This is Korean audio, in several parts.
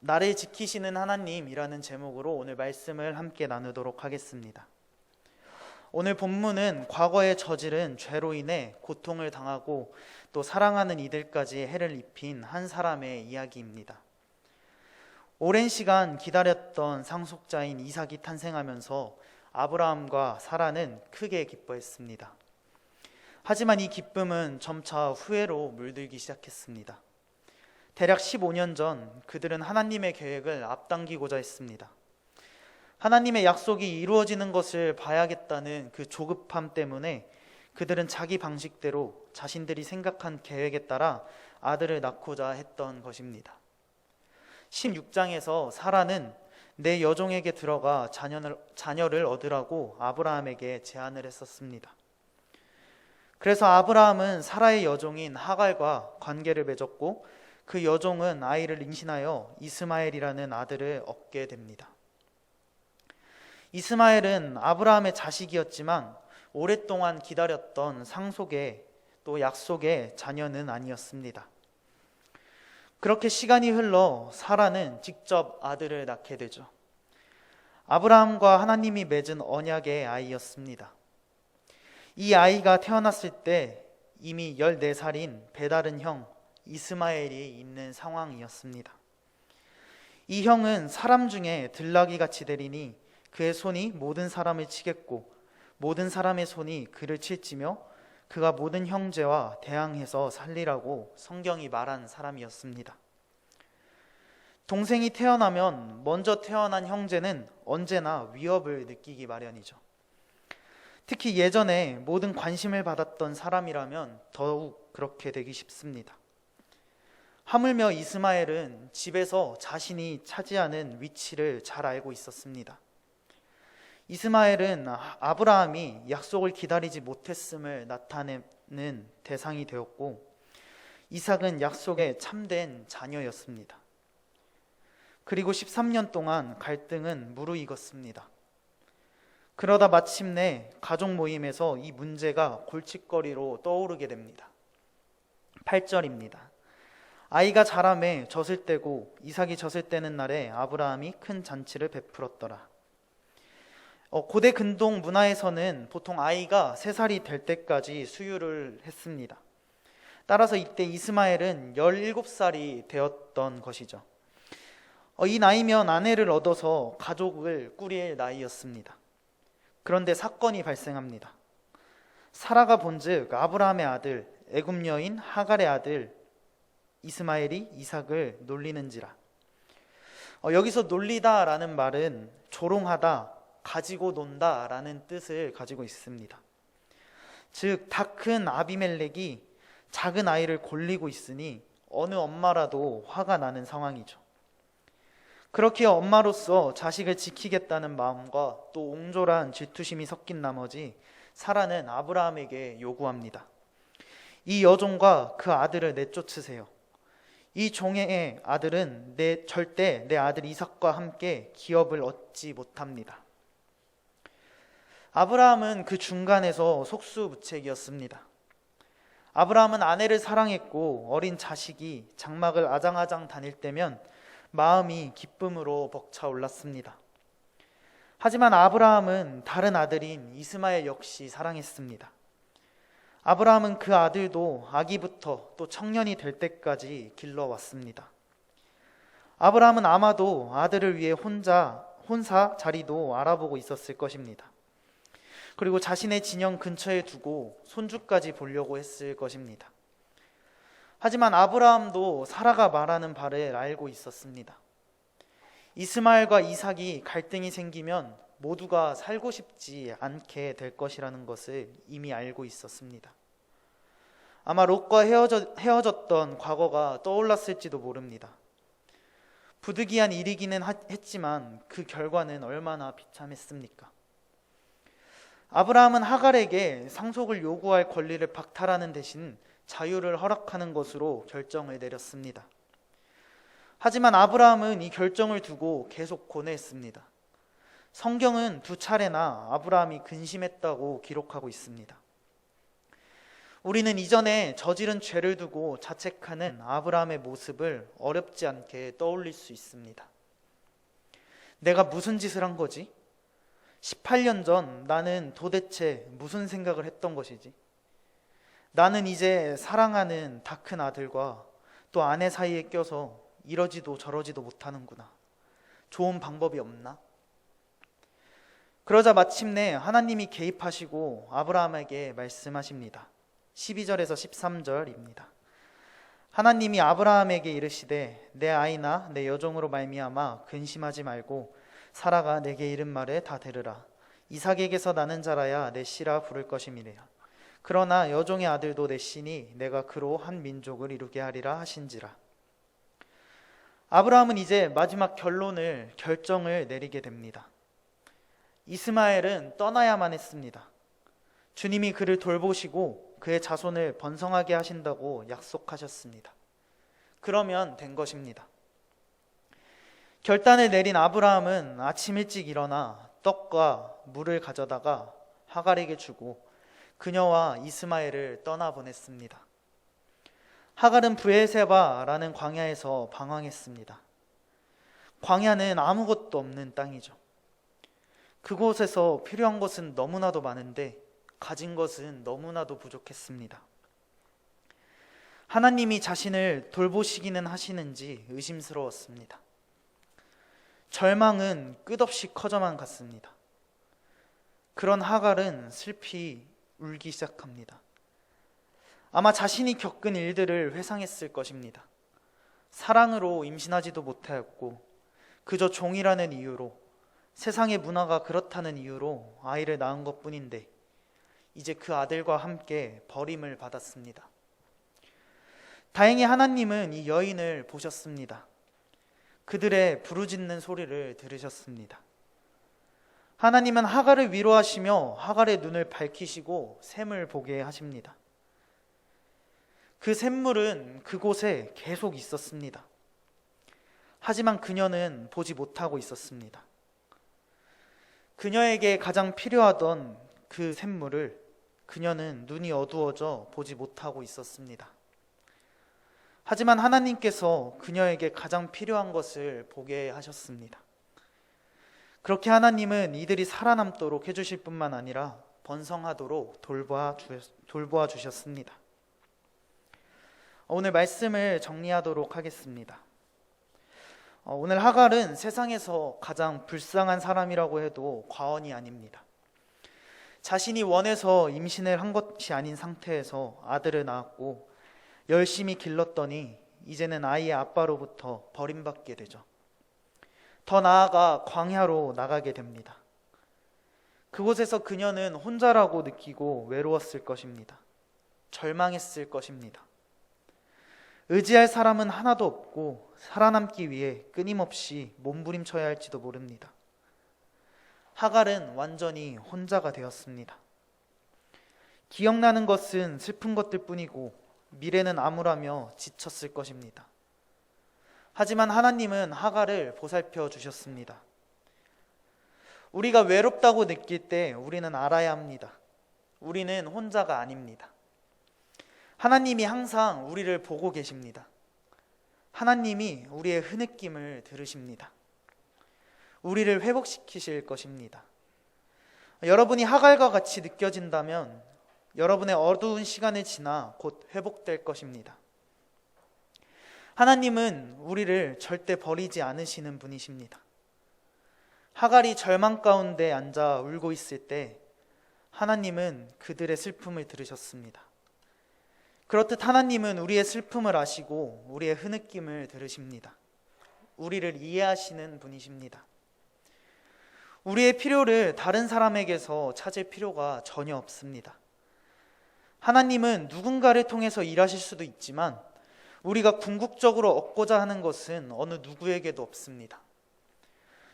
나를 지키시는 하나님이라는 제목으로 오늘 말씀을 함께 나누도록 하겠습니다. 오늘 본문은 과거에 저지른 죄로 인해 고통을 당하고 또 사랑하는 이들까지 해를 입힌 한 사람의 이야기입니다. 오랜 시간 기다렸던 상속자인 이삭이 탄생하면서 아브라함과 사라는 크게 기뻐했습니다. 하지만 이 기쁨은 점차 후회로 물들기 시작했습니다. 대략 15년 전 그들은 하나님의 계획을 앞당기고자 했습니다. 하나님의 약속이 이루어지는 것을 봐야겠다는 그 조급함 때문에 그들은 자기 방식대로 자신들이 생각한 계획에 따라 아들을 낳고자 했던 것입니다. 16장에서 사라는 내 여종에게 들어가 자녀를 얻으라고 아브라함에게 제안을 했었습니다. 그래서 아브라함은 사라의 여종인 하갈과 관계를 맺었고 그 여종은 아이를 임신하여 이스마엘이라는 아들을 얻게 됩니다. 이스마엘은 아브라함의 자식이었지만 오랫동안 기다렸던 상속의 또 약속의 자녀는 아니었습니다. 그렇게 시간이 흘러 사라는 직접 아들을 낳게 되죠. 아브라함과 하나님이 맺은 언약의 아이였습니다. 이 아이가 태어났을 때 이미 14살인 배다른 형 이스마엘이 있는 상황이었습니다. 이 형은 사람 중에 들나귀같이 되리니 그의 손이 모든 사람을 치겠고 모든 사람의 손이 그를 칠지며 그가 모든 형제와 대항해서 살리라고 성경이 말한 사람이었습니다. 동생이 태어나면 먼저 태어난 형제는 언제나 위협을 느끼기 마련이죠. 특히 예전에 모든 관심을 받았던 사람이라면 더욱 그렇게 되기 쉽습니다. 하물며 이스마엘은 집에서 자신이 차지하는 위치를 잘 알고 있었습니다. 이스마엘은 아브라함이 약속을 기다리지 못했음을 나타내는 대상이 되었고 이삭은 약속의 참된 자녀였습니다. 그리고 13년 동안 갈등은 무르익었습니다. 그러다 마침내 가족 모임에서 이 문제가 골칫거리로 떠오르게 됩니다. 8절입니다. 아이가 자라매 젖을 떼고 이삭이 젖을 떼는 날에 아브라함이 큰 잔치를 베풀었더라. 고대 근동 문화에서는 보통 아이가 3살이 될 때까지 수유를 했습니다. 따라서 이때 이스마엘은 17살이 되었던 것이죠. 이 나이면 아내를 얻어서 가족을 꾸릴 나이였습니다. 그런데 사건이 발생합니다. 사라가 본즉 아브라함의 아들 애굽 여인 하갈의 아들 이스마엘이 이삭을 놀리는지라. 여기서 놀리다라는 말은 조롱하다, 가지고 논다라는 뜻을 가지고 있습니다. 즉 다 큰 아비멜렉이 작은 아이를 골리고 있으니 어느 엄마라도 화가 나는 상황이죠. 그렇게 엄마로서 자식을 지키겠다는 마음과 또 옹졸한 질투심이 섞인 나머지 사라는 아브라함에게 요구합니다. 이 여종과 그 아들을 내쫓으세요. 이 종의 아들은 절대 내 아들 이삭과 함께 기업을 얻지 못합니다. 아브라함은 그 중간에서 속수무책이었습니다. 아브라함은 아내를 사랑했고 어린 자식이 장막을 아장아장 다닐 때면 마음이 기쁨으로 벅차올랐습니다. 하지만 아브라함은 다른 아들인 이스마엘 역시 사랑했습니다. 아브라함은 그 아들도 아기부터 또 청년이 될 때까지 길러왔습니다. 아브라함은 아마도 아들을 위해 혼사 자리도 알아보고 있었을 것입니다. 그리고 자신의 진영 근처에 두고 손주까지 보려고 했을 것입니다. 하지만 아브라함도 사라가 말하는 바를 알고 있었습니다. 이스마엘과 이삭이 갈등이 생기면 모두가 살고 싶지 않게 될 것이라는 것을 이미 알고 있었습니다. 아마 롯과 헤어졌던 과거가 떠올랐을지도 모릅니다. 부득이한 일이기는 했지만 그 결과는 얼마나 비참했습니까? 아브라함은 하갈에게 상속을 요구할 권리를 박탈하는 대신 자유를 허락하는 것으로 결정을 내렸습니다. 하지만 아브라함은 이 결정을 두고 계속 고뇌했습니다. 성경은 2차례나 아브라함이 근심했다고 기록하고 있습니다. 우리는 이전에 저지른 죄를 두고 자책하는 아브라함의 모습을 어렵지 않게 떠올릴 수 있습니다. 내가 무슨 짓을 한 거지? 18년 전 나는 도대체 무슨 생각을 했던 것이지? 나는 이제 사랑하는 다 큰 아들과 또 아내 사이에 껴서 이러지도 저러지도 못하는구나. 좋은 방법이 없나? 그러자 마침내 하나님이 개입하시고 아브라함에게 말씀하십니다. 12절에서 13절입니다. 하나님이 아브라함에게 이르시되 내 아이나 내 여종으로 말미암아 근심하지 말고 사라가 내게 이른 말에 다 들으라. 이삭에게서 나는 자라야 내 씨라 부를 것임이니라. 그러나 여종의 아들도 내 씨니 내가 그로 한 민족을 이루게 하리라 하신지라. 아브라함은 이제 마지막 결정을 내리게 됩니다. 이스마엘은 떠나야만 했습니다. 주님이 그를 돌보시고 그의 자손을 번성하게 하신다고 약속하셨습니다. 그러면 된 것입니다. 결단을 내린 아브라함은 아침 일찍 일어나 떡과 물을 가져다가 하갈에게 주고 그녀와 이스마엘을 떠나보냈습니다. 하갈은 브에세바라는 광야에서 방황했습니다. 광야는 아무것도 없는 땅이죠. 그곳에서 필요한 것은 너무나도 많은데 가진 것은 너무나도 부족했습니다. 하나님이 자신을 돌보시기는 하시는지 의심스러웠습니다. 절망은 끝없이 커져만 갔습니다. 그런 하갈은 슬피 울기 시작합니다. 아마 자신이 겪은 일들을 회상했을 것입니다. 사랑으로 임신하지도 못하였고 그저 종이라는 이유로, 세상의 문화가 그렇다는 이유로 아이를 낳은 것뿐인데 이제 그 아들과 함께 버림을 받았습니다. 다행히 하나님은 이 여인을 보셨습니다. 그들의 부르짖는 소리를 들으셨습니다. 하나님은 하갈을 위로하시며 하갈의 눈을 밝히시고 샘을 보게 하십니다. 그 샘물은 그곳에 계속 있었습니다. 하지만 그녀는 보지 못하고 있었습니다. 그녀에게 가장 필요하던 그 샘물을 그녀는 눈이 어두워져 보지 못하고 있었습니다. 하지만 하나님께서 그녀에게 가장 필요한 것을 보게 하셨습니다. 그렇게 하나님은 이들이 살아남도록 해주실 뿐만 아니라 번성하도록 돌보아 주셨습니다. 오늘 말씀을 정리하도록 하겠습니다. 오늘 하갈은 세상에서 가장 불쌍한 사람이라고 해도 과언이 아닙니다. 자신이 원해서 임신을 한 것이 아닌 상태에서 아들을 낳았고 열심히 길렀더니 이제는 아이의 아빠로부터 버림받게 되죠. 더 나아가 광야로 나가게 됩니다. 그곳에서 그녀는 혼자라고 느끼고 외로웠을 것입니다. 절망했을 것입니다. 의지할 사람은 하나도 없고 살아남기 위해 끊임없이 몸부림쳐야 할지도 모릅니다. 하갈은 완전히 혼자가 되었습니다. 기억나는 것은 슬픈 것들 뿐이고 미래는 암울하며 지쳤을 것입니다. 하지만 하나님은 하갈을 보살펴 주셨습니다. 우리가 외롭다고 느낄 때 우리는 알아야 합니다. 우리는 혼자가 아닙니다. 하나님이 항상 우리를 보고 계십니다. 하나님이 우리의 흐느낌을 들으십니다. 우리를 회복시키실 것입니다. 여러분이 하갈과 같이 느껴진다면 여러분의 어두운 시간을 지나 곧 회복될 것입니다. 하나님은 우리를 절대 버리지 않으시는 분이십니다. 하갈이 절망 가운데 앉아 울고 있을 때 하나님은 그들의 슬픔을 들으셨습니다. 그렇듯 하나님은 우리의 슬픔을 아시고 우리의 흐느낌을 들으십니다. 우리를 이해하시는 분이십니다. 우리의 필요를 다른 사람에게서 찾을 필요가 전혀 없습니다. 하나님은 누군가를 통해서 일하실 수도 있지만 우리가 궁극적으로 얻고자 하는 것은 어느 누구에게도 없습니다.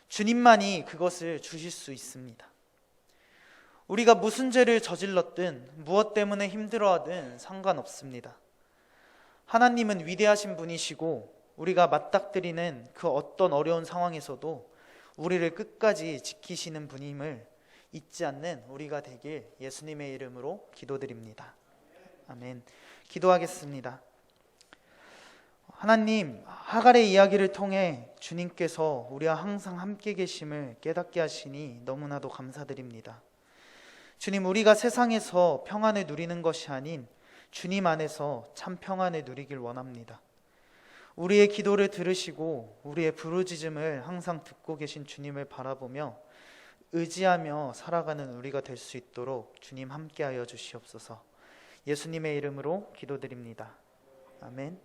주님만이 그것을 주실 수 있습니다. 우리가 무슨 죄를 저질렀든 무엇 때문에 힘들어하든 상관없습니다. 하나님은 위대하신 분이시고 우리가 맞닥뜨리는 그 어떤 어려운 상황에서도 우리를 끝까지 지키시는 분임을 잊지 않는 우리가 되길 예수님의 이름으로 기도드립니다. 아멘. 기도하겠습니다. 하나님, 하갈의 이야기를 통해 주님께서 우리와 항상 함께 계심을 깨닫게 하시니 너무나도 감사드립니다. 주님, 우리가 세상에서 평안을 누리는 것이 아닌 주님 안에서 참 평안을 누리길 원합니다. 우리의 기도를 들으시고 우리의 부르짖음을 항상 듣고 계신 주님을 바라보며 의지하며 살아가는 우리가 될 수 있도록 주님 함께하여 주시옵소서. 예수님의 이름으로 기도드립니다. 아멘.